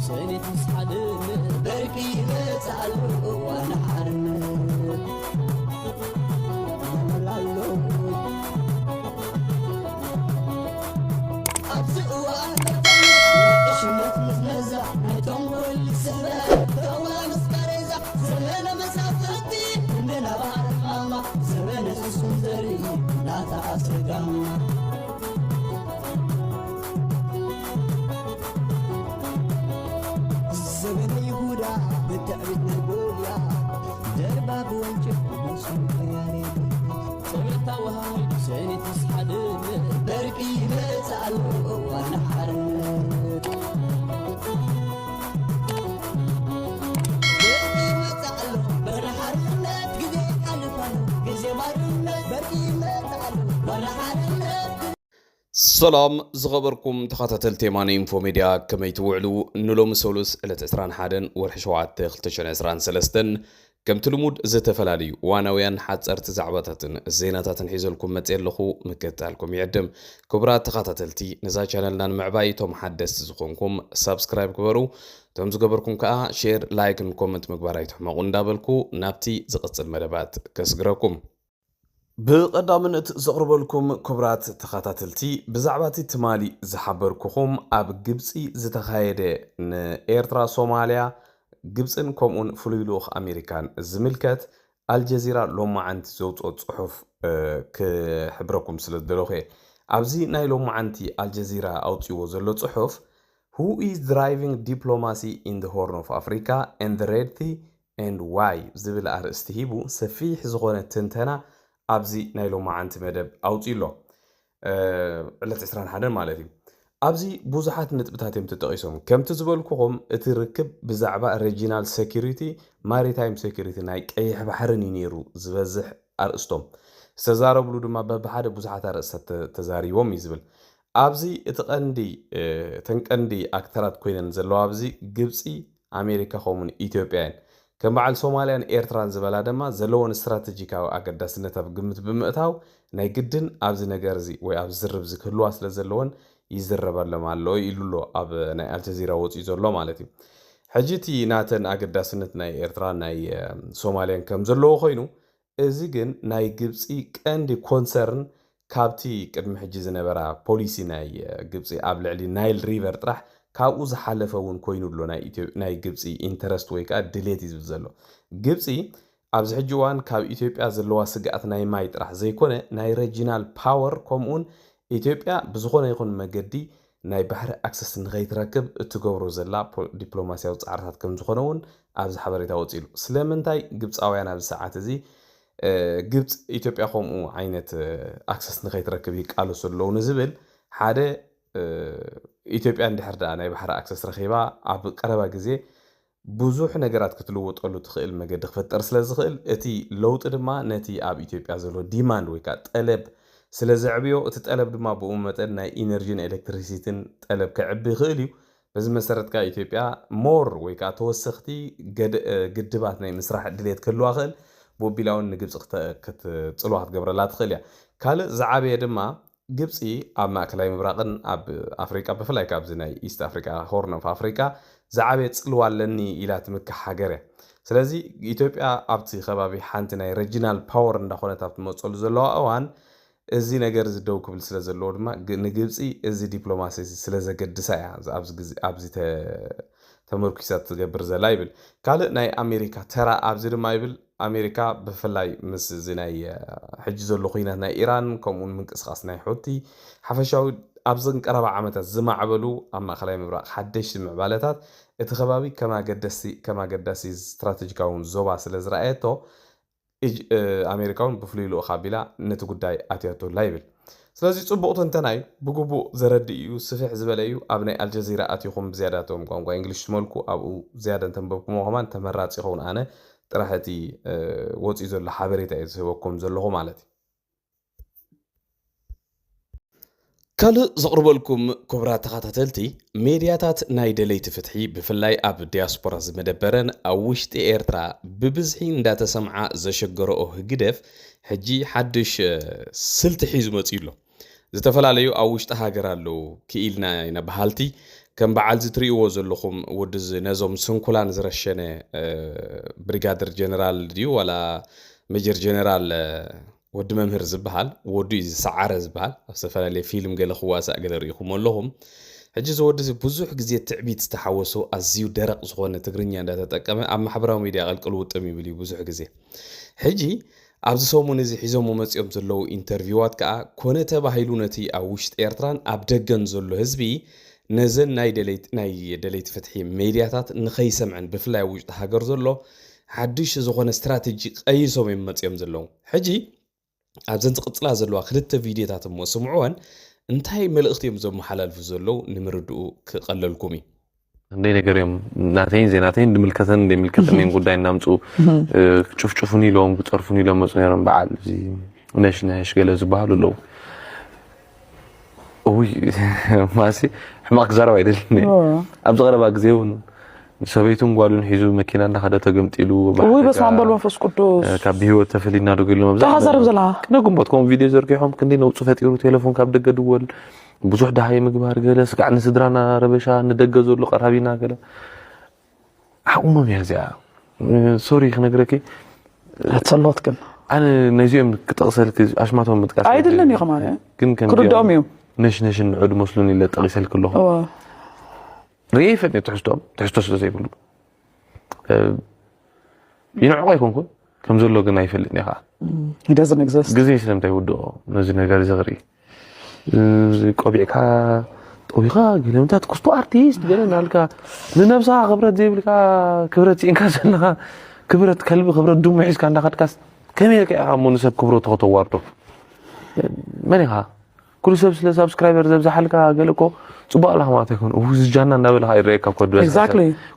سنة مسحدن بركي بتعلو وانا حرن زمن يهودا بالتعبيد نقوليا درباب وانجب ومسلم خياري صبرتا وهاي سنة تسحدن بركي بتعلو وانا حرن بركي بتعلو وانا حرن قدي حلفان قزي مارن بركي بتعلو وانا حرن سلام زغبركم تخاطتل تيماني انفو ميديا كما يتوعلو نلو مسولوس إلت إسران حادن ورحشوات تخلتشن إسران سلستن كم تلمود زتفلالي وانويان حاد سرت زعباتاتن الزيناتاتن حيزولكم متيلخو مكتالكم يعدم كبرات تخاطتلتي نزا چانلنان معباي توم حدست زخونكم سابسكرايب كبرو توم زغبركم كا شير لايك نكومنت مقباراي تحمقون دابلكو نابتي زقص المدبات كسقركم بقدامنت زقربلكم كبرات تخاطتلتي بزعباتي تمالي زحبركم اب جبسي زتخايده ايرترا صوماليا جبسن كومون فلويلوخ امريكان زملكت الجزيرة لوما عند زوت صحف كحبركم سلدلوخي ابزي ناي لوما عندي الجزيرة اوتيو زلو صحف Who is driving diplomacy in the Horn of Africa and the Red Sea and why زبل ارستهيبو سفيح زغونة تنتنا ابزي نايلو معانت مدب اوتيلو علت اسران حدن مالتي ابزي بوزحات نتبتاتيم تتقيسهم كم تزبلكم اتركب بزعبا ريجينال سيكوريتي ماريتايم سيكوريتي ناي قيح بحرني نيرو زبزح ارستم استزاربلو دما ببحاد بوزحات ارست تزاريوم يزبل ابزي اتقندي تنقندي اكثرات كوينن زلو ابزي جبسي امريكا خومن ايثيوبيان كم بعد سوماليان ايرتران زبلا دما زلون استراتيجيكاو اقداسنت بقمت بمئتاو ناي قدن ابزي نغرزي وي ابز زرب زكلو اسلا زلون يزربال لمالو يلولو اب ناي الجزيره وصي زلو مالتي حجيتي ناتن اقداسنت ناي ايرتران ناي سوماليان كم زلو خوينو ازي جن ناي جبسي كاندي كونسرن كابتي قدم حجي زنبرا بوليسي ناي جبسي اب لعلي نايل ريفر طرح كاو زحلفون كوينو ناي جبسي انترست ويكا ديليت يزبزلو جبسي ابز حجوان كاو ايثيوبيا زلوا سقات ناي ماي طرح زي كونه ناي ريجينال باور كومون ايثيوبيا بزخونه يكون مجدي ناي بحر اكسس نغيتركب تغبرو زلا دبلوماسياو صعرታት كم زخونون ابز حبريتا وصيلو سلامنتاي جبصاويان ابز ساعات زي جبص ايثيوبيا خومو عينت اكسس نغيتركب يقالو سلو نزبل حاده ኢትዮጵያ እንድሕርዳ ናይ ባሕሪ ኣክሰስ ረኺባ ኣብ ቀረባ ግዜ ብዙሕ ነገራት ክትልውጠሉ ትኽእል መገዲ ክፈጠር ስለ ዝኽእል እቲ ለውጢ ድማ ነቲ ኣብ ኢትዮጵያ ዘሎ ዲማንድ ወይ ከዓ ጠለብ ስለ ዘዕብዮ እቲ ጠለብ ድማ ብኡ መጠን ናይ ኢነርጂን ኤሌክትሪሲቲን ጠለብ ክዕቢ ይኽእል እዩ በዚ መሰረት ከዓ ኢትዮጵያ ሞር ወይ ከዓ ተወሰኽቲ ግድባት ናይ ምስራሕ ድሌት ክህልዋ ክእል ቦቢላውን ንግብፂ ክትፅልዋ ክትገብረላ ትኽእል እያ ካልእ ዝዓበየ ድማ جبسي اب ماكلاي مبراقن اب افريقيا بفلاي كابز ناي ايست افريقيا هورن اوف افريقيا زعابيت صلوالني الى تمك حاجره ስለዚ ኢትዮጵያ ኣብቲ ከባቢ ሓንቲ ናይ ሪጂናል ፓወር እንዳኾነ ታብቲ መጽሉ ዘለዎ ኣዋን እዚ ነገር ዝደው ክብል ስለ ዘለዎ ድማ ንግብፂ እዚ ዲፕሎማሲ ስለ ዘገድሳ እያ ኣብዚ ተመርኩሳት ትገብር ዘላ ይብል ካልእ ናይ ኣሜሪካ ተራ ኣብዚ ድማ ይብል ኣሜሪካ ብፍላይ ምስ እዚ ናይ ሕጂ ዘሎ ኩናት ናይ ኢራን ከምኡን ምንቅስቃስ ናይ ሑቲ ሓፈሻዊ ኣብዘን ቀረባ ዓመታት ዝማዕበሉ ኣብ ማእከላይ ምብራቅ ሓደሽቲ ምዕባለታት እቲ ከባቢ ከማገዳሲ ስትራቴጂካውን ዞባ ስለ ዝረኣየቶ ኣሜሪካውን ብፍሉይ ልኡኽ ኣቢላ ነቲ ጉዳይ ኣትያቶላ ይብል ስለዚ ጽቡቕ ትንተናይ ብግቡእ ዘረዲ እዩ ስፍሕ ዝበለ እዩ ኣብ ናይ ኣልጀዚራ ኣትይኹም ብዝያዳቶም ቋንቋ እንግሊሽ ትመልኩ ኣብኡ ዝያዳ እንተንበብኩሞ ኸማን ተመራፂ ይኸውን ኣነ ጥራሕቲ ወፂኡ ዘሎ ሓበሬታ እዩ ዝህበኩም ዘለኹ ማለት እዩ ካልእ ዘቕርበልኩም ክቡራት ተኸታተልቲ ሜድያታት ናይ ደለይቲ ፍትሒ ብፍላይ ኣብ ዲያስፖራ ዝመደበረን ኣብ ውሽጢ ኤርትራ ብብዝሒ እንዳተሰምዓ ዘሸገረኦ ህግደፍ ሕጂ ሓድሽ ስልቲ ሒዙ መፅኡ ኣሎ ዝተፈላለዩ ኣብ ውሽጢ ሃገር ኣለዉ ክኢልና ኢና ባህልቲ ከም በዓል ዝትሪእዎ ዘለኹም ወዲ ነዞም ስንኩላን ዝረሸነ ብሪጋደር ጀነራል ድዩ ወላ ሜጀር ጀነራል ወዲ መምህር ዝበሃል ወዲ ዝሰዓረ ዝበሃል ኣብ ዝተፈላለየ ፊልም ገለ ክዋሳእ ገለ ሪኢኹም ኣለኹም ሕጂ ዝወዲ ብዙሕ ግዜ ትዕቢት ዝተሓወሱ ኣዝዩ ደረቕ ዝኾነ ትግርኛ እንዳተጠቀመ ኣብ ማሕበራዊ ሚድያ ቀልቅል ውጥም ይብል እዩ ብዙሕ ግዜ ሕጂ ኣብዚ ሰሙን እዚ ሒዞም መፅኦም ዘለዉ ኢንተርቪዋት ከዓ ኮነ ተባሂሉ ነቲ ኣብ ውሽጢ ኤርትራን ኣብ ደገን ዘሎ ህዝቢ ነዘን ናይ ደለይቲ ፍትሒ ሜድያታት ንኸይሰምዕን ብፍላይ ኣብ ውሽጢ ሃገር ዘሎ ሓድሽ ዝኾነ ስትራቴጂ ቀይሶም እዮም መፅኦም ዘለዉ ሕጂ ኣብዘን ዝቕፅላ ዘለዋ ክልተ ቪድዮታት እሞ ስምዕዎን እንታይ መልእኽቲ እዮም ዘመሓላልፉ ዘለዉ ንምርድኡ ክቐለልኩም እዩ እንደይ ነገር እዮም ናተይን ድምልከተን እንደሚልከተን ጉዳይ እናምፁ ጭፍጭፉን ኢሎም ክፀርፉን ኢሎም መፁ ነይሮም በዓል እዚ ነሽ ገለ ዝበሃሉ ኣለዉ ወይ ማሲ ሕማቅ ክዛረብ አይደለም ኣብ ዝቐረባ ግዜ እውን ሰበይቱን ጓሉን ሒዙ መኪና እንዳኸደ ተገምጢሉ ወይ በስመ አብ መንፈስ ቅዱስ ካብ ህይወት ተፈሊና ደገሉ መብዛሕ ተዛረብ ዘላ ክነጉምቦትኩም ቪድዮ ዘርጊሖም ክንዴ ነውፁ ፈጢሩ ቴሌፎን ካብ ደገ ድወል ብዙሕ ዳሃይ ምግባር ገለ ስጋዕ ንስድራና ረበሻ ንደገ ዘሎ ቀራቢና ገለ ሓቁሞም እያ እዚኣ ሶሪ ክነግረኪ ኣትሰሎት ግን ኣነ ነዚኦም ክጠቕሰልክ ኣሽማቶም ምጥቃስ ኣይደለን ኢኹም ኣነ ግን ክርድኦም እዮም ነሽን ንዑድ መስሉን ኢለ ጠቒሰልክ ኣለኹ ርአይ ፈጥነ ትሕዝቶ ስለ ዘይብሉ ይንዕቆ ኣይኮንኩን ከም ዘሎ ግን ኣይፈልጥኒ ከዓ he doesn't exist ግዜ ስለምንታይ ውድኦ ነዚ ነገር ዘኽሪ ቆቢዕካ ጠቢኻ ገለምታት ክስቱ ኣርቲስት ገለ ናልካ ንነብስኻ ክብረት ዘይብልካ ክብረት ሲእንካ ዘለኻ ክብረት ከልቢ ክብረት ዱሙ ሒዝካ እንዳኸድካስ ከመይ ኢኻ እሞ ንሰብ ክብረቱ ከተዋርዶ መን ኢኻ ኩሉ ሰብ ስለ ሳብስክራይበር ዘብዝሓልካ ገለ እኮ ፅቡቅ ኣለኻ ማለት ኣይኮነ ዝጃና እንዳበልኻ ይርአየካ እኮ ድረስ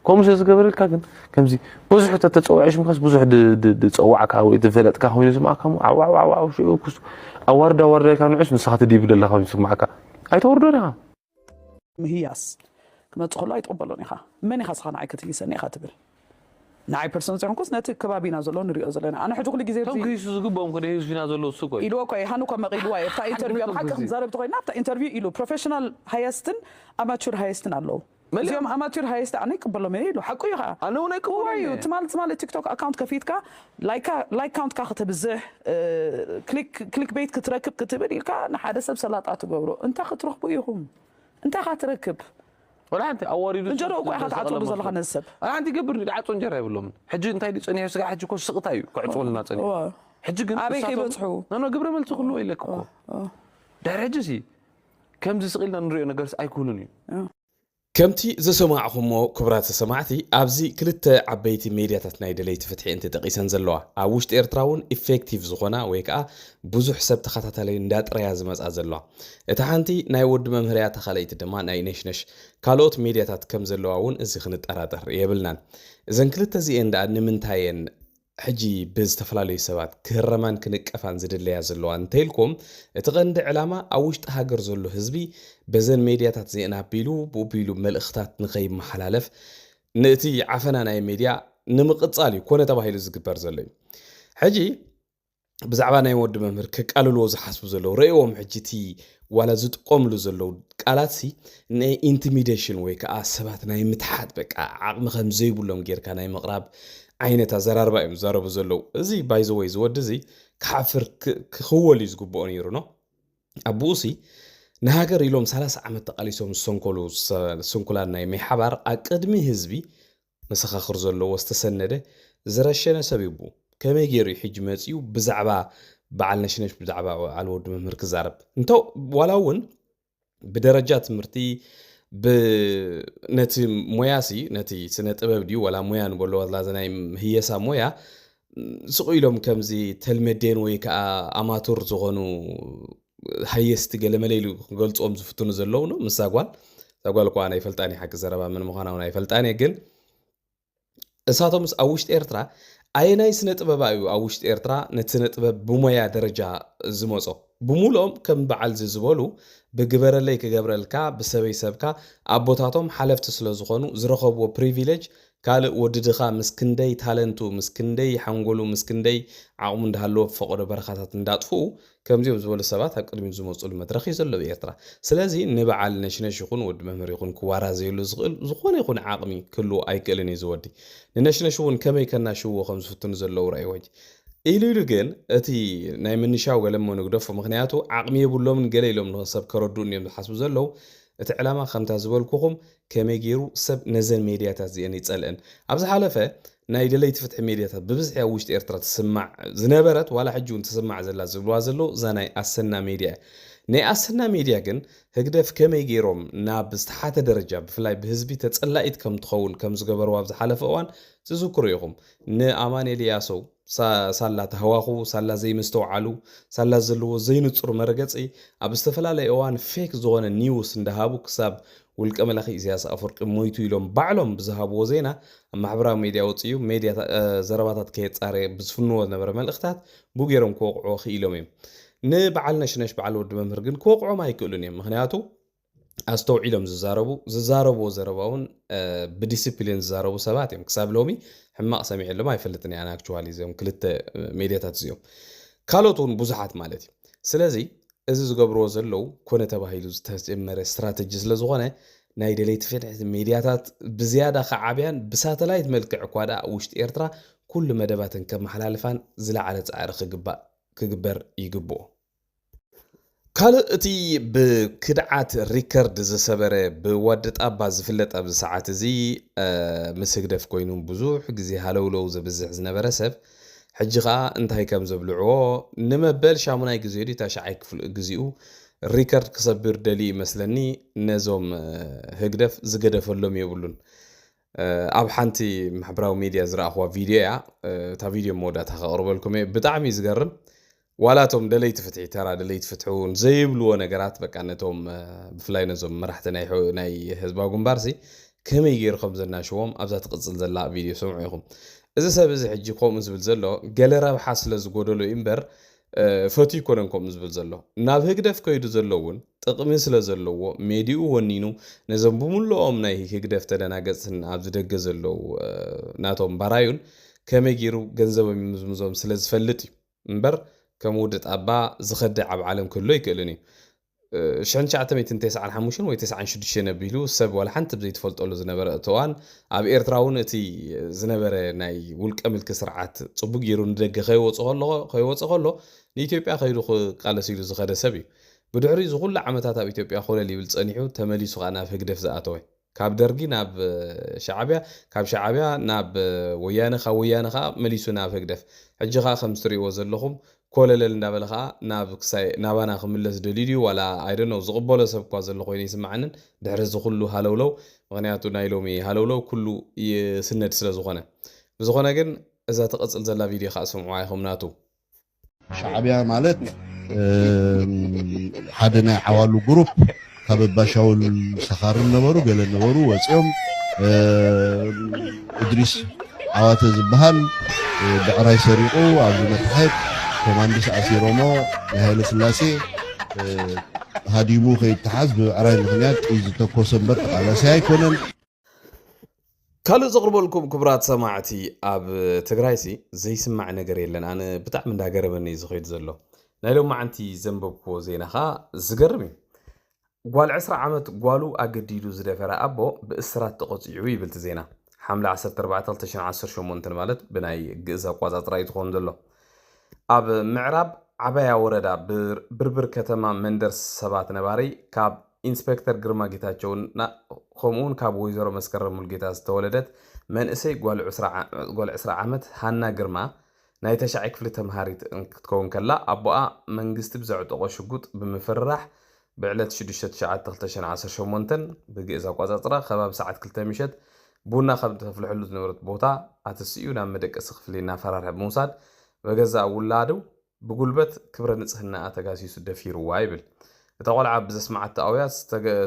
ከምኡ ስለ ዝገበረልካ ግን ከምዚ ብዙሕ ተፀዋዒሽምካስ ብዙሕ ዝፀዋዕካ ወይ ዝፈለጥካ ኮይኑ ዝስማዕካ ዓዋዓዋዓው ሽዑ ክስ ኣዋርዳካ ንዑስ ንስኻ ትዲብ ዘለኻ ይስማዕካ ኣይተወርዶን ኢኻ ምህያስ ክመፅእ ከሎ ኣይትቕበሎን ኢኻ መን ኢኻ ስኻ ንዓይ ክትይሰኒ ኢኻ ትብል ንዓይ ፐርሰን ዘይኮንኩስ ነቲ ከባቢና ዘሎ ንሪኦ ዘለና ኣነ ሕጂ ኩሉ ግዜ ግሪሱ ዝግበኦም ከደ ህዝቢና ዘሎ እሱ ኮይ ኢሉ ኮይ ሃኑ ከም መቂልዋ እታ ኢንተርቪው ኣብ ሓቂ ክንዛረብ ተኮይና ኣብታ ኢንተርቪው ኢሉ ፕሮፌሽናል ሃይስትን ኣማቹር ሃይስትን ኣለዉ እዚኦም ኣማቹር ሃይስት ኣነ ይቅበሎም ኢሉ ሓቁ ኢኻ ኣነ እውን ኣይቅበሎም ትማል ቲክቶክ ኣካውንት ከፊትካ ላይክ ካውንትካ ክትብዝሕ ክሊክ ቤት ክትረክብ ክትብል ኢልካ ንሓደ ሰብ ሰላጣ ትገብሮ እንታይ ክትረክቡ ኢኹም እንታይ ካ ትረክብ ولا أنت أوريدو انجرو كو أخذ عطول بزلخ نسب أنت قبل عطول جرا يقولون حج أنت هيدي تصنيع سجع حج كوش سقطايو كعطول الناس حج قن أبيك يبصحو أنا قبل ما تقولوا إلك كو درجسي كم زسقيلنا نريو نجلس أيكونوني ከምቲ ዘሰማዕኹሞ ክብራት ሰማዕቲ ኣብዚ ክልተ ዓበይቲ ሜድያታት ናይ ደለይቲ ፍትሒ እንተጠቂሰን ዘለዋ ኣብ ውሽጢ ኤርትራ እውን ኢፌክቲቭ ዝኾና ወይ ከዓ ብዙሕ ሰብ ተኸታታሊ እንዳጥረያ ዝመፃ ዘለዋ እታ ሓንቲ ናይ ወዲ መምህርያ ተኻለይቲ ድማ ናይ ነሽነሽ ካልኦት ሜድያታት ከም ዘለዋ እውን እዚ ክንጠራጠር የብልናን እዘን ክልተ እዚአን ዳ ንምንታየን ሕጂ ብዝተፈላለዩ ሰባት ክህረማን ክንቀፋን ዝድለያ ዘለዋ እንተይልኩም እቲ ቀንዲ ዕላማ ኣብ ውሽጢ ሃገር ዘሎ ህዝቢ በዘን ሜድያታት ዜና ቢሉ ብቢሉ መልእኽታት ንኸይመሓላለፍ ነቲ ዓፈና ናይ ሜድያ ንምቕፃል ኮነ ተባሂሉ ዝግበር ዘሎ እዩ ሕጂ ብዛዕባ ናይ ወዲ መምህር ክቃልልዎ ዝሓስቡ ዘለዉ ርእዎም ሕጂ እቲ ዋላ ዝጥቀምሉ ዘለዉ ቃላት ናይ ኢንቲሚዴሽን ወይ ከዓ ሰባት ናይ ምትሓት በቃ ዓቕሚ ከም ዘይብሎም ጌርካ ናይ ምቕራብ ዓይነት ኣዘራርባ እዮም ዝዛረቡ ዘለዉ እዚ ባይ ዘ ወይ ዝወዲ እዚ ካፍር ክኽወል እዩ ዝግብኦ ነይሩ ኖ ኣቦኡሲ ንሃገር ኢሎም 30 ዓመት ተቃሊሶም ዝሰንኮሉ ስንኩላን ናይ ማሕበር ኣቅድሚ ህዝቢ መሰኻኽር ዘለዎ ዝተሰነደ ዝረሸነ ሰብ ይቡ ከመይ ገይሩ ሕጂ መፅዩ ብዛዕባ በዓል ነሽነሽ ብዛዕባ በዓል ወዲ መምህር ክዛረብ እንቶ ዋላ እውን ብደረጃ ትምህርቲ በነቲ ሞያሲ ነቲ ስነ ጥበብ ዲዩ ወላ ሞያ ንበሎ ወላዘናይ ህየሳ ሞያ ስቁኢሎም ከምዚ ተልመደን ወይ ከዓ ኣማቱር ዝኾኑ ሃይስት ገለመለይሉ ገልጾም ዝፍትኑ ዘለዉ ነው ምሳጓል ሳጓል ኳ ናይ ፈልጣኒ ሓቂ ዘረባ ምን ምዃናው ናይ ፈልጣኒ ግን እሳቶም ኣብ ውሽጢ ኤርትራ ኣይናይ ስነ ጥበባዩ ኣብ ውሽጢ ኤርትራ ነቲ ስነ ጥበብ ብሞያ ደረጃ ዝመጾ ብሙሎም ከም በዓል ዝበሉ ብግበረለይ ክገብረልካ ብሰበይ ሰብካ ኣቦታቶም ሓለፍቲ ስለ ዝኾኑ ዝረኸብዎ ፕሪቪሌጅ ካልእ ወድድኻ ምስ ክንደይ ታለንቱ ምስ ክንደይ ሓንጎሉ ምስ ክንደይ ዓቕሙ እንዳሃለዎ ፈቆዶ በረኻታት እንዳጥፍኡ ከምዚኦም ዝበሉ ሰባት ኣብ ቅድሚት ዝመፅሉ መድረኽ እዩ ዘሎ ብኤርትራ ስለዚ ንበዓል ነሽነሽ ይኹን ወዲ መምህር ይኹን ክዋራ ዘይሉ ዝኽእል ዝኾነ ይኹን ዓቕሚ ክህልዎ ኣይክእልን እዩ ዝወዲ ንነሽነሽ እውን ከመይ ከናሽውዎ ከም ዝፍትኑ ዘለዉ ራእይዎች ኢሉ ግን እቲ ናይ ምንሻው ገለሞ ንግደፎ ምክንያቱ ዓቕሚ የብሎምን ገለ ኢሎም ንሰብ ከረዱን እዮም ዝሓስቡ ዘለዉ እቲ ዕላማ ከምታ ዝበልኩኹም ከመይ ገይሩ ሰብ ነዘን ሜድያታት እዚአን ይፀልአን ኣብ ዝሓለፈ ናይ ደለይቲ ፍትሒ ሜድያታት ብብዝሒ ኣብ ውሽጢ ኤርትራ ትስማዕ ዝነበረት ዋላ ሕጂ እውን ትስማዕ ዘላ ዝብልዋ ዘለዉ እዛ ናይ ኣሰና ሚድያ ናይ ኣሰና ሚድያ ግን ህግደፍ ከመይ ገይሮም ናብ ዝተሓተ ደረጃ ብፍላይ ብህዝቢ ተፀላኢት ከም ትኸውን ከም ዝገበርዋ ኣብ ዝሓለፈ እዋን ዝዝክሩ ኢኹም ንኣማኑኤል ያሶ ሳላ ተህዋኹ ሳላ ዘይምስተውዓሉ ሳላ ዘለዎ ዘይንፅሩ መረገፂ ኣብ ዝተፈላለየ እዋን ፌክ ዝኾነ ኒውስ እንዳሃቡ ክሳብ ውልቀ መላኺ ኢሳያስ ኣፈወርቂ ሞይቱ ኢሎም ባዕሎም ብዝሃብዎ ዜና ኣብ ማሕበራዊ ሚድያ ወፅዩ ሚድያ ዘረባታት ከየፃረየ ብዝፍንዎ ዝነበረ መልእኽታት ብገይሮም ክወቕዕዎ ክኢሎም እዮም ንበዓል ነሽነሽ በዓል ወዲ መምህር ግን ክወቕዖም ኣይክእሉን እዮም ምክንያቱ ኣስተውዒሎም ዝዛረብዎ ዘረባ እውን ብዲስፕሊን ዝዛረቡ ሰባት እዮም ክሳብ ሎሚ ሕማቕ ሰሚዐሎም ኣይፈልጥን እያ ኣክቹዋሊ እዚኦም ክልተ ሜድያታት እዚኦም ካልኦት እውን ብዙሓት ማለት እዩ ስለዚ እዚ ዝገብርዎ ዘለዉ ኮነ ተባሂሉ ዝተጀመረ ስትራቴጂ ስለ ዝኾነ ናይ ደለይቲ ፍትሒ ሜድያታት ብዝያዳ ከዓብያን ብሳተላይት መልክዕ እኳ ዳ ውሽጢ ኤርትራ ኩሉ መደባትን ከመሓላልፋን ዝለዓለ ፃዕሪ ክግበር ይግብኦ ካልእ እቲ ብክድዓት ሪከርድ ዝሰበረ ብወዲ ጣባ ዝፍለጥ ኣብ ሰዓት እዚ ምስ ህግደፍ ኮይኑ ብዙሕ ግዜ ሃለውለው ዝብዝሕ ዝነበረ ሰብ ሕጂ ከዓ እንታይ ከም ዘብልዕዎ ንመበል ሻሙናይ ግዜ ዲ ታሻዓይ ክፍል ግዚኡ ሪከርድ ክሰብር ደሊ ይመስለኒ ነዞም ህግደፍ ዝገደፈሎም የብሉን ኣብ ሓንቲ ማሕበራዊ ሚድያ ዝረኣኽዋ ቪድዮ እያ እታ ቪድዮ መወዳእታ ከቕርበልኩም እየ ብጣዕሚ ዝገርም ዋላቶም ደለይቲ ፍትሒ ተራ ደለይቲ ፍትሒ እውን ዘይብልዎ ነገራት በቃ ነቶም ብፍላይ ነዞም መራሕቲ ናይ ህዝባዊ ግንባርሲ ከመይ ገይሩ ከም ዘናሽዎም ኣብዛ ትቕፅል ዘላ ቪድዮ ሰምዑ ኢኹም እዚ ሰብ እዚ ሕጂ ከምኡ ዝብል ዘሎ ገለ ረብሓ ስለ ዝጎደሎ እምበር ፈትዩ ይኮነን ከምኡ ዝብል ዘሎ ናብ ህግደፍ ከይዱ ዘሎ እውን ጥቕሚ ስለ ዘለዎ ሜድኡ ወኒኑ ነዞም ብምልኦም ናይ ህግደፍ ተደናገፅን ኣብ ዝደገ ዘለው ናቶም ባራዩን ከመይ ገይሩ ገንዘቦም ይምዝምዞም ስለ ዝፈልጥ እዩ እምበር ከም ውድ ጣባ ዝኸድዕ ኣብ ዓለም ክህሎ ይክእልን እዩ 1995 ወይ 96 ነቢሉ ሰብ ዋላ ሓንቲ ብዘይትፈልጠሉ ዝነበረ እተዋን ኣብ ኤርትራ እውን እቲ ዝነበረ ናይ ውልቀ ምልኪ ስርዓት ፅቡቅ ገይሩ ንደገ ከይወፅእ ከሎ ንኢትዮጵያ ከይዱ ቃለስ ኢሉ ዝኸደ ሰብ እዩ ብድሕሪ ዝኩሉ ዓመታት ኣብ ኢትዮጵያ ኮለል ይብል ፀኒሑ ተመሊሱ ከዓ ናብ ህግደፍ ዝኣተወ ካብ ደርጊ ናብ ሻዕብያ ካብ ሻዕብያ ናብ ወያነ ካብ ወያነ ከዓ መሊሱ ናብ ህግደፍ ሕጂ ከዓ ከም ትሪእዎ ዘለኹም ኮለለል እንዳበለ ከዓ ናባና ክምለስ ደሊድዩ ዋላ ኣይደኖ ዝቕበሎ ሰብ እኳ ዘሎ ኮይኑ ይስማዓንን ድሕሪ ዝኩሉ ሃለውለው ምክንያቱ ናይ ሎሚ ሃለውለው ኩሉ ይስነድ ስለ ዝኾነ ብዝኾነ ግን እዛ ተቐፅል ዘላ ቪድዮ ከዓ ስምዑዋ ኢኹም ናቱ ሻዕብያ ማለት ሓደ ናይ ዓዋሉ ግሩፕ ካብ ባሻውል ሰኻርን ነበሩ ገለ ነበሩ ወፂኦም እድሪስ ዓዋተ ዝበሃል ብዕራይ ሰሪቑ ኣብ ዝመትሐት ኮማንዲስ ኣሲሮሞ ንሃይለ ስላሴ ሃዲሙ ከይተሓዝ ብዕራይ ምክንያት ዝተኮሰ እምበር ተቃላሲ ኣይኮነን ካልእ ዘቕርበልኩም ክቡራት ሰማዕቲ ኣብ ትግራይሲ ዘይስማዕ ነገር የለን ኣነ ብጣዕሚ እንዳገረመኒ ዝኸይድ ዘሎ ናይ ሎም መዓንቲ ዘንበብክዎ ዜና ከዓ ዝገርም እዩ ጓል 20 ዓመት ጓሉ ኣገዲዱ ዝደፈረ ኣቦ ብእስራት ተቆፂዑ ይብልቲ ዜና ሓምለ 14 2018 ማለት ብናይ ግእዝ ኣቋፃፅራ እዩ ትኾን ዘሎ ኣብ ምዕራብ ዓባያ ወረዳ ብርብር ከተማ መንደር ሰባት ነባሪ ካብ ኢንስፔክተር ግርማ ጌታቸውን ከምኡውን ካብ ወይዘሮ መስከረም ሙልጌታ ዝተወለደት መንእሰይ ጓል 20 ዓመት ሃና ግርማ ናይ ተሻዓይ ክፍሊ ተምሃሪት ክትከውን ከላ ኣቦኣ መንግስቲ ብዘዕጠቆ ሽጉጥ ብምፍራሕ ብዕለት 6/9/2018 ብግእዝ ኣቋፃፅራ ከባቢ ሰዓት 2 ምሸት ቡና ከም ተፍልሕሉ ዝነበረት ቦታ ኣተስኡ ናብ መደቀሲ ክፍሊ እናፈራርሐ ብምውሳድ በገዛ ውላዱ ብጉልበት ክብረ ንጽህና ተጋሲሱ ደፊርዋ ይብል እታ ቆልዓ ብዘስማዓት ኣውያ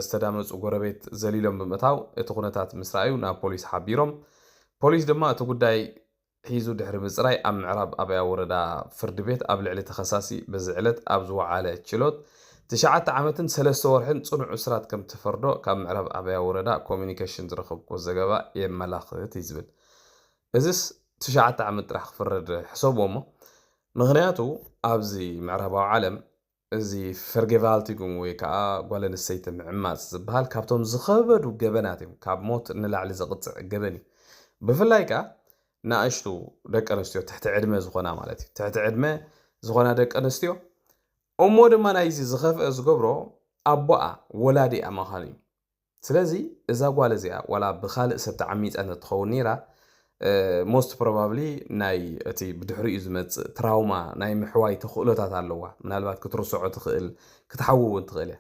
ዝተዳመፁ ጎረቤት ዘሊሎም ብምእታው እቲ ኩነታት ምስራዩ ናብ ፖሊስ ሓቢሮም ፖሊስ ድማ እቲ ጉዳይ ሒዙ ድሕሪ ምፅራይ ኣብ ምዕራብ ኣባያ ወረዳ ፍርዲ ቤት ኣብ ልዕሊ ተኸሳሲ በዚ ዕለት ኣብ ዝወዓለ ችሎት 9 ዓመትን 3 ወርሕን ጽኑዕ እስራት ከም ተፈርዶ ካብ ምዕራብ ኣበያ ወረዳ ኮሚኒኬሽን ዝረኸብኮ ዘገባ የመላኽት ይዝብል እዚስ 9 ዓመት ጥራሕ ክፍረድ ሕሰቦ እሞ ምክንያቱ ኣብዚ ምዕራባዊ ዓለም እዚ ፈርጌቫልቲጉም ወይ ከዓ ጓል ኣንስተይቲ ምዕማፅ ዝበሃል ካብቶም ዝኸበዱ ገበናት እዮም ካብ ሞት ንላዕሊ ዘቕፅዕ ገበን እዩ ብፍላይ ከዓ ንኣሽቱ ደቂ ኣንስትዮ ትሕቲ ዕድመ ዝኾና ማለት እዩ ትሕቲ ዕድመ ዝኾና ደቂ ኣንስትዮ እሞ ድማ ናይዚ ዝኸፍአ ዝገብሮ ኣቦኣ ወላዲኣ ምዃኑ እዩ ስለዚ እዛ ጓል እዚኣ ዋላ ብካልእ ሰብ ተዓሚፃ እንትኸውን ነይራ most probably ናይ እቲ ብድሕሪኡ ዝመፅእ ትራውማ ናይ ምሕዋይ ተኽእሎታት ኣለዋ ምናልባት ክትርስዖ ትኽእል ክትሓውውን ትኽእል እያ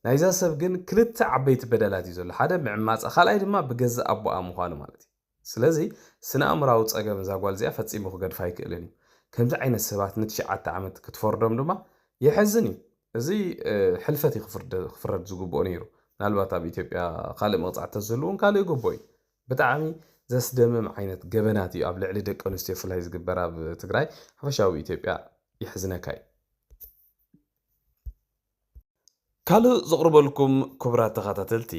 ናይዛ ሰብ ግን ክልተ ዓበይቲ በደላት እዩ ዘሎ ሓደ ምዕማፃ ካልኣይ ድማ ብገዛእ ኣቦኣ ምዃኑ ማለት እዩ ስለዚ ስነ ኣእምራዊ ፀገም እዛ ጓል እዚኣ ፈፂሙ ክገድፋ ኣይክእልን እዩ ከምዚ ዓይነት ሰባት ን9 ዓመት ክትፈርዶም ድማ የሕዝን እዩ እዚ ሕልፈት ክፍረድ ዝግብኦ ነይሩ ምናልባት ኣብ ኢትዮጵያ ካልእ መቕፃዕቲ ዘለውን ካልእ ይግብኦ እዩ ብጣዕሚ ዘስደምም ዓይነት ገበናት እዩ ኣብ ልዕሊ ደቂ ኣንስትዮ ፍላይ ዝግበር ኣብ ትግራይ ሓፈሻዊ ኢትዮጵያ ይሕዝነካ እዩ ካልእ ዘቕርበልኩም ክቡራት ተኸታተልቲ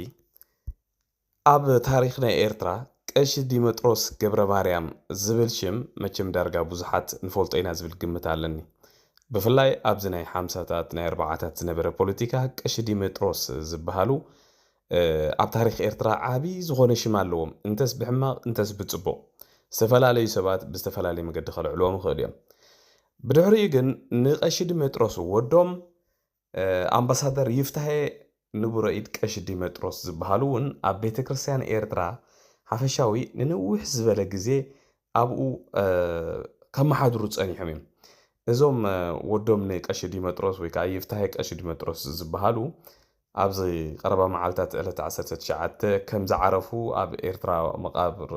ኣብ ታሪክ ናይ ኤርትራ ቀሺ ዲሜጥሮስ ገብረ ማርያም ዝብል ሽም መቸም ዳርጋ ብዙሓት ንፈልጦ ኢና ዝብል ግምት ኣለኒ ብፍላይ ኣብዚ ናይ 50ታት ናይ 40ታት ዝነበረ ፖለቲካ ቀሺ ዲሜጥሮስ ዝበሃሉ ኣብ ታሪክ ኤርትራ ዓብይ ዝኾነ ሽም ኣለዎም እንተስ ብሕማቕ እንተስ ብፅቡቕ ዝተፈላለዩ ሰባት ብዝተፈላለየ መገዲ ከልዕልዎም ይኽእሉ እዮም ብድሕሪኡ ግን ንቀሺ ዲሜጥሮስ ወዶም ኣምባሳደር ይፍታሄ ንቡረ ኢድ ቀሺ ዲሜጥሮስ ዝበሃሉ እውን ኣብ ቤተ ክርስቲያን ኤርትራ ሓፈሻዊ ንንውሕ ዝበለ ግዜ ኣብኡ ከመሓድሩ ፀኒሖም እዮም እዞም ወዶም ንቀሺ ዲሜጥሮስ ወይ ከዓ ይፍታሄ ቀሺ ዲሜጥሮስ ዝበሃሉ ኣብዚ ቀረባ መዓልታት ዕለት 19 ከም ዝዓረፉ ኣብ ኤርትራ መቃብር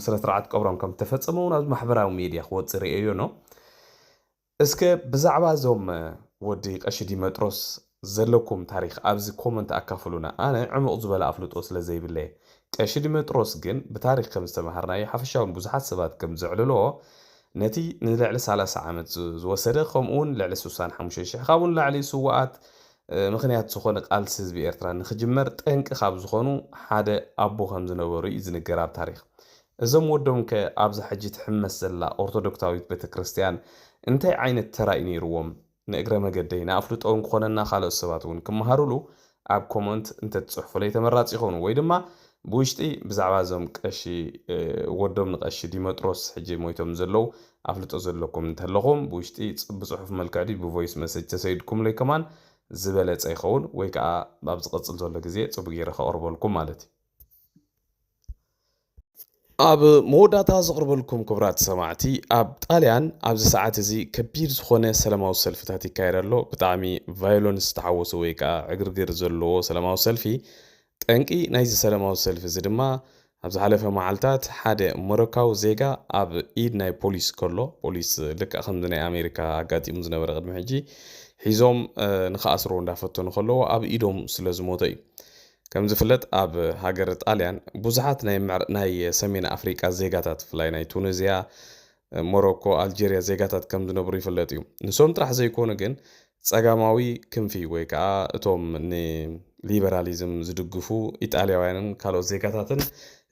ስነ ስርዓት ቀብሮም ከም ተፈጸሙ ኣብ ማሕበራዊ ሚድያ ክወፅእ ርአዮ ነው እስከ ብዛዕባ እዞም ወዲ ቀሺ ዲሜጥሮስ ዘለኩም ታሪክ ኣብዚ ኮመንት ኣካፍሉና ኣነ ዕሙቕ ዝበለ ኣፍልጦ ስለ ዘይብለየ ቀሺ ዲሜጥሮስ ግን ብታሪክ ከም ዝተማሃርናዮ ሓፈሻውን ብዙሓት ሰባት ከም ዝዕልልዎ ነቲ ንልዕሊ 30 ዓመት ዝወሰደ ከምኡውን ልዕሊ 65,000 ካብኡን ላዕሊ ስዋኣት ምክንያት ዝኾነ ቃልሲ ህዝቢ ኤርትራ ንክጅመር ጠንቂ ካብ ዝኾኑ ሓደ ኣቦ ከም ዝነበሩ እዩ ዝንገር ኣብ ታሪክ እዞም ወዶም ከ ኣብዚ ሕጂ ትሕመስ ዘላ ኦርቶዶክሳዊት ቤተክርስትያን እንታይ ዓይነት ተራእዩ ነይርዎም ንእግረ መገደይ ንኣፍልጦውን ክኾነና ካልኦት ሰባት እውን ክመሃሩሉ ኣብ ኮመንት እንተትፅሕፉለይ ተመራፂ ይኾኑ ወይ ድማ ብውሽጢ ብዛዕባ እዞም ቀሺ ወዶም ንቀሺ ዲሜጥሮስ ሕጂ ሞይቶም ዘለው ኣፍልጦ ዘለኩም እንተለኹም ብውሽጢ ብፅሑፍ መልክዕ ብቮይስ መሰጅ ተሰይድኩም ለይ ከማን ዝበለፀ ይኸውን ወይ ከዓ ኣብ ዝቕፅል ዘሎ ግዜ ፅቡቅ ጌረ ከቕርበልኩም ማለት እዩ ኣብ መወዳእታ ዘቕርበልኩም ክቡራት ሰማዕቲ ኣብ ጣልያን ኣብዚ ሰዓት እዚ ከቢድ ዝኾነ ሰላማዊ ሰልፍታት ይካየድ ኣሎ ብጣዕሚ ቫዮለንስ ዝተሓወሰ ወይ ከዓ ዕግርግር ዘለዎ ሰላማዊ ሰልፊ ጠንቂ ናይዚ ሰላማዊ ሰልፊ እዚ ድማ ኣብ ዝሓለፈ መዓልታት ሓደ ሞሮካዊ ዜጋ ኣብ ኢድ ናይ ፖሊስ ከሎ ፖሊስ ልክዕ ከምዚ ናይ ኣሜሪካ ኣጋጢሙ ዝነበረ ቅድሚ ሕጂ ሒዞም ንኸኣስሮ እንዳፈተኑ ከለዎ ኣብ ኢዶም ስለ ዝሞተ እዩ ከም ዝፍለጥ ኣብ ሃገር ጣልያን ብዙሓት ናይ ሰሜን ኣፍሪቃ ዜጋታት ፍላይ ናይ ቱኒዝያ ሞሮኮ ኣልጄርያ ዜጋታት ከም ዝነብሩ ይፍለጥ እዩ ንሶም ጥራሕ ዘይኮኑ ግን ፀጋማዊ ክንፊ ወይ ከዓ እቶም ንሊበራሊዝም ዝድግፉ ኢጣልያውያንን ካልኦት ዜጋታትን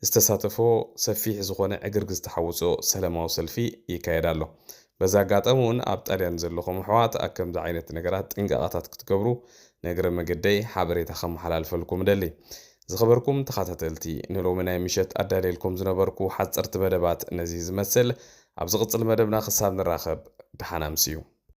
ዝተሳተፎ ሰፊሕ ዝኾነ ዕግርግ ዝተሓወሶ ሰላማዊ ሰልፊ ይካየድ ኣሎ በዛ ኣጋጣሚ እውን ኣብ ጣልያን ዘለኹም ኣሕዋት ኣብ ከምዚ ዓይነት ነገራት ጥንቃቐታት ክትገብሩ ነግረ መገደይ ሓበሬታ ከመሓላልፈልኩም ደሊ ዝኸበርኩም ተኸታተልቲ ንሎሚ ናይ ምሸት ኣዳልየልኩም ዝነበርኩ ሓፀርቲ መደባት ነዚ ዝመስል ኣብ ዝቕፅል መደብና ክሳብ ንራኸብ ድሓና ምስዩ